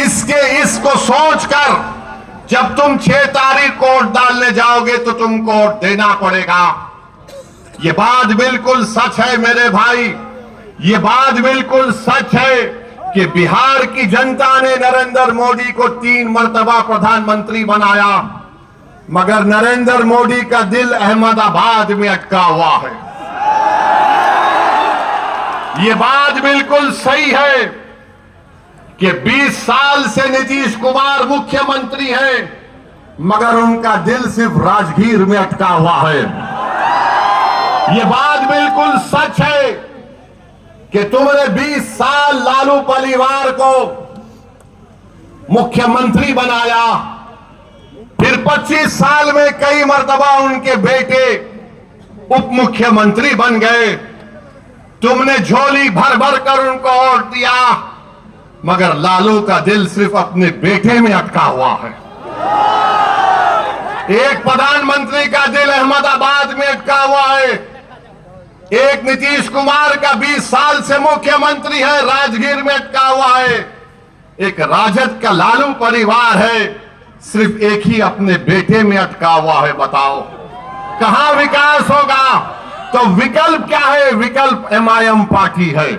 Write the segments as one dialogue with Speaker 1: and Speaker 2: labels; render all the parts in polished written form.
Speaker 1: इसको सोचकर जब तुम 6 तारीख को वोट डालने जाओगे तो तुमको वोट देना पड़ेगा। ये बात बिल्कुल सच है मेरे भाई, ये बात बिल्कुल सच है कि बिहार की जनता ने नरेंद्र मोदी को 3 मर्तबा प्रधानमंत्री बनाया, मगर नरेंद्र मोदी का दिल अहमदाबाद में अटका हुआ है। ये बात बिल्कुल सही है कि 20 साल से नीतीश कुमार मुख्यमंत्री हैं, मगर उनका दिल सिर्फ राजगीर में अटका हुआ है। ये बात बिल्कुल सच है कि तुमने 20 साल लालू परिवार को मुख्यमंत्री बनाया, फिर 25 साल में कई मर्तबा उनके बेटे उप मुख्यमंत्री बन गए। तुमने झोली भर भर कर उनको वोट दिया, मगर लालू का दिल सिर्फ अपने बेटे में अटका हुआ है। एक प्रधानमंत्री का दिल अहमदाबाद में अटका हुआ है, एक नीतीश कुमार का 20 साल से मुख्यमंत्री है, राजगीर में अटका हुआ है, एक राजद का लालू परिवार है, सिर्फ एक ही अपने बेटे में अटका हुआ है। बताओ कहां विकास होगा? तो विकल्प क्या है? विकल्प MIM पार्टी है।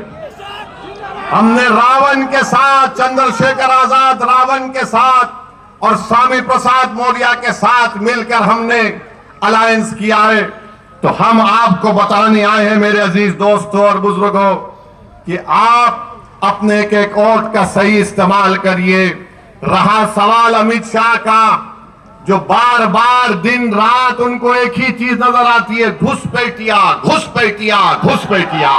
Speaker 1: हमने रावण के साथ, चंद्रशेखर आजाद रावण के साथ और स्वामी प्रसाद मौर्य के साथ मिलकर हमने अलायंस किया है। तो हम आपको बताने आए हैं मेरे अजीज दोस्तों और बुजुर्गों कि आप अपने एक वोट का सही इस्तेमाल करिए। रहा सवाल अमित शाह का, जो बार बार दिन रात उनको एक ही चीज नजर आती है, घुसपैठिया घुसपैठिया घुसपैठिया।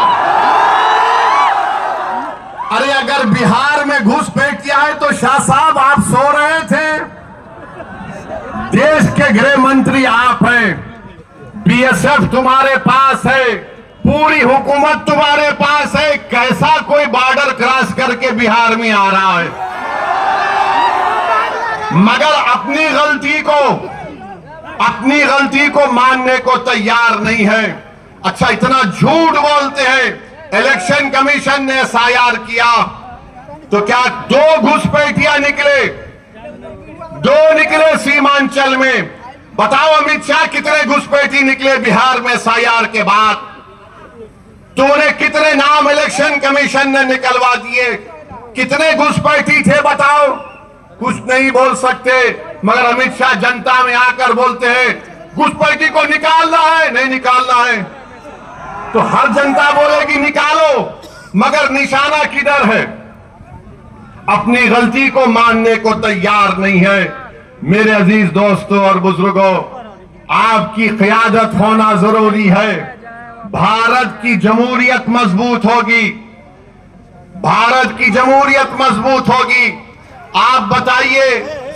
Speaker 1: अरे अगर बिहार में घुसपैठिया है तो शाह साहब आप सो रहे थे? देश के गृह मंत्री आप हैं, BSF तुम्हारे पास है, पूरी हुकूमत तुम्हारे पास है, कैसा कोई बॉर्डर क्रॉस करके बिहार में आ रहा है? मगर अपनी गलती को मानने को तैयार नहीं है। अच्छा, इतना झूठ बोलते हैं। इलेक्शन कमीशन ने SIR किया तो क्या 2 घुसपैठिया निकले? 2 निकले सीमांचल में। बताओ अमित शाह कितने घुसपैठी निकले बिहार में SIR के बाद? तूने कितने नाम इलेक्शन कमीशन ने निकलवा दिए? कितने घुसपैठी थे बताओ? कुछ नहीं बोल सकते, मगर अमित शाह जनता में आकर बोलते हैं घुसपैठी को निकालना है, नहीं निकालना है। तो हर जनता बोलेगी निकालो, मगर निशाना किधर है? अपनी गलती को मानने को तैयार नहीं है। मेरे अजीज दोस्तों और बुजुर्गों, आपकी क़यादत होना जरूरी है। भारत की जमहूरियत मजबूत होगी, भारत की जमहूरियत मजबूत होगी। आप बताइए,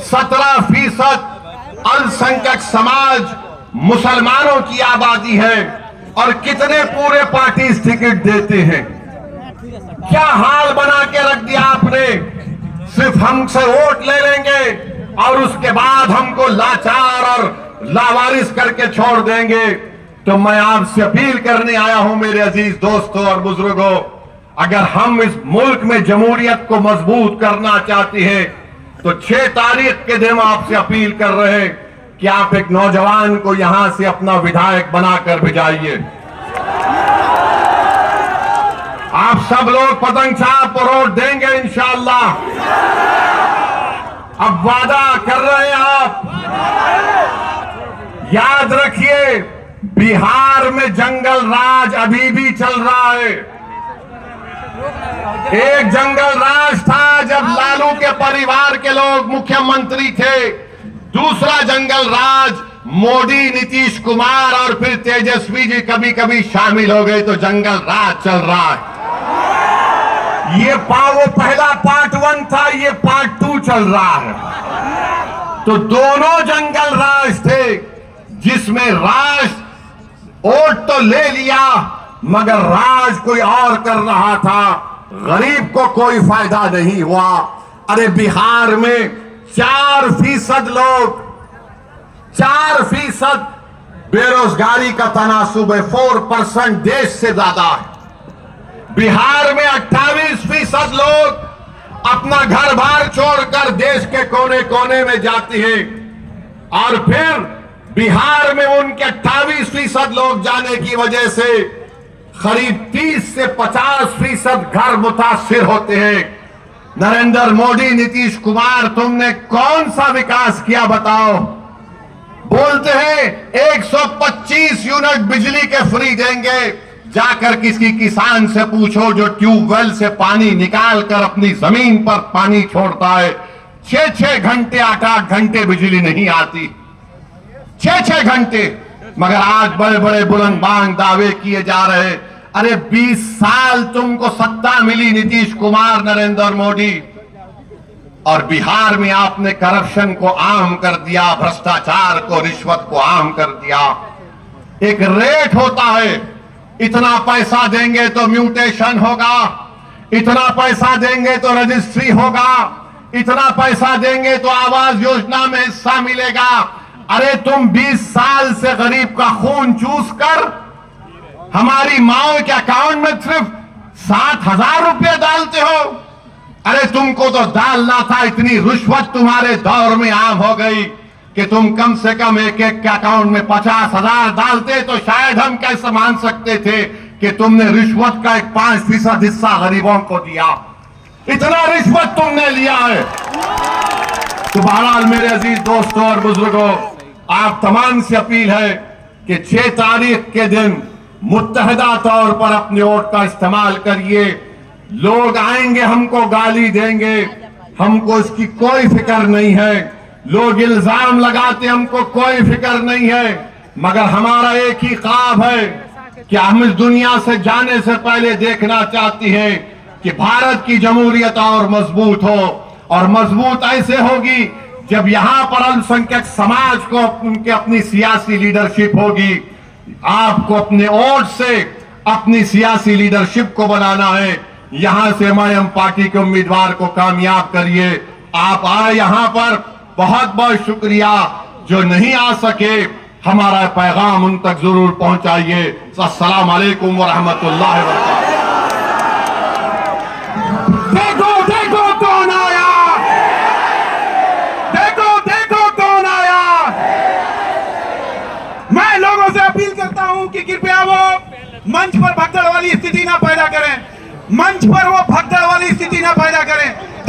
Speaker 1: 17% अल्पसंख्यक समाज मुसलमानों की आबादी है और कितने पूरे पार्टी टिकट देते हैं? क्या हाल बना के रख दिया आपने? सिर्फ हमसे वोट ले लेंगे और उसके बाद हमको लाचार और लावारिस करके छोड़ देंगे। तो मैं आपसे अपील करने आया हूं मेरे अजीज दोस्तों और बुजुर्गों, अगर हम इस मुल्क में जमहूरियत को मजबूत करना चाहते हैं तो 6 तारीख के दिन आपसे अपील कर रहे हैं कि आप एक नौजवान को यहां से अपना विधायक बनाकर भिजाइए। आप सब लोग पतंग साहब को वोट देंगे इंशाअल्लाह। अब वादा कर रहे हैं आप, याद रखिए बिहार में जंगल राज अभी भी चल रहा है। एक जंगल राज था जब लालू के परिवार के लोग मुख्यमंत्री थे, दूसरा जंगल राज मोदी, नीतीश कुमार और फिर तेजस्वी जी कभी कभी शामिल हो गए, तो जंगल राज चल रहा है। ये वो पहला पार्ट 1 था, ये पार्ट 2 चल रहा है। तो दोनों जंगल राज थे जिसमें राज वोट तो ले लिया मगर राज कोई और कर रहा था, गरीब को कोई फायदा नहीं हुआ। अरे बिहार में 4% लोग, 4% बेरोजगारी का तनासुब है, 4% देश से ज्यादा है। बिहार में 28% लोग अपना घर बार छोड़कर देश के कोने कोने में जाती है, और फिर बिहार में उनके 28% लोग जाने की वजह से करीब 30 से 50% घर मुतासिर होते हैं। नरेंद्र मोदी, नीतीश कुमार, तुमने कौन सा विकास किया बताओ? बोलते हैं 125 यूनिट बिजली के फ्री देंगे। जाकर किसी किसान से पूछो जो ट्यूबवेल से पानी निकाल कर अपनी जमीन पर पानी छोड़ता है, 6-6 घंटे 8-8 घंटे बिजली नहीं आती, 6-6 घंटे। मगर आज बड़े बड़े बुलंद बांग दावे किए जा रहे। अरे 20 साल तुमको सत्ता मिली नीतीश कुमार, नरेंद्र मोदी, और बिहार में आपने करप्शन को आम कर दिया, भ्रष्टाचार को, रिश्वत को आम कर दिया। एक रेट होता है, इतना पैसा देंगे तो म्यूटेशन होगा, इतना पैसा देंगे तो रजिस्ट्री होगा, इतना पैसा देंगे तो आवास योजना में हिस्सा मिलेगा। अरे तुम 20 साल से गरीब का खून चूस कर हमारी माओ के अकाउंट में सिर्फ 7,000 रुपये डालते हो। अरे तुमको तो डालना था, इतनी रिश्वत तुम्हारे दौर में आम हो गई कि तुम कम से कम एक एक के अकाउंट में 50,000 डालते तो शायद हम कैसे मान सकते थे कि तुमने रिश्वत का एक 5% हिस्सा गरीबों को दिया। इतना रिश्वत तुमने लिया है। तो बहरहाल मेरे अजीज दोस्तों और बुजुर्गों, आप तमाम से अपील है कि 6 तारीख के दिन मुत्तहदा तौर पर अपने वोट का इस्तेमाल करिए। लोग आएंगे, हमको गाली देंगे, हमको इसकी कोई फिक्र नहीं है। लोग इल्जाम लगाते, हमको कोई फिक्र नहीं है। मगर हमारा एक ही ख्वाब है कि हम इस दुनिया से जाने से पहले देखना चाहती है कि भारत की जमहूरियत और मजबूत हो, और मजबूत ऐसे होगी जब यहां पर अल्पसंख्यक समाज को उनके अपनी सियासी लीडरशिप होगी। आपको अपने वोट से अपनी सियासी लीडरशिप को बनाना है। यहां से एमआईएम पार्टी के उम्मीदवार को कामयाब करिए। आप आए यहां पर, बहुत बहुत शुक्रिया। जो नहीं आ सके, हमारा पैगाम उन तक जरूर पहुंचाइए। अस्सलाम वालेकुम व रहमतुल्लाहि व बरकातहू। देखो देखो कौन आया, देखो देखो कौन आया।
Speaker 2: मैं लोगों से अपील करता हूं कि कृपया वो मंच पर भगदड़ वाली स्थिति ना पैदा करें, मंच पर वो भगदड़ वाली स्थिति ना पैदा करें।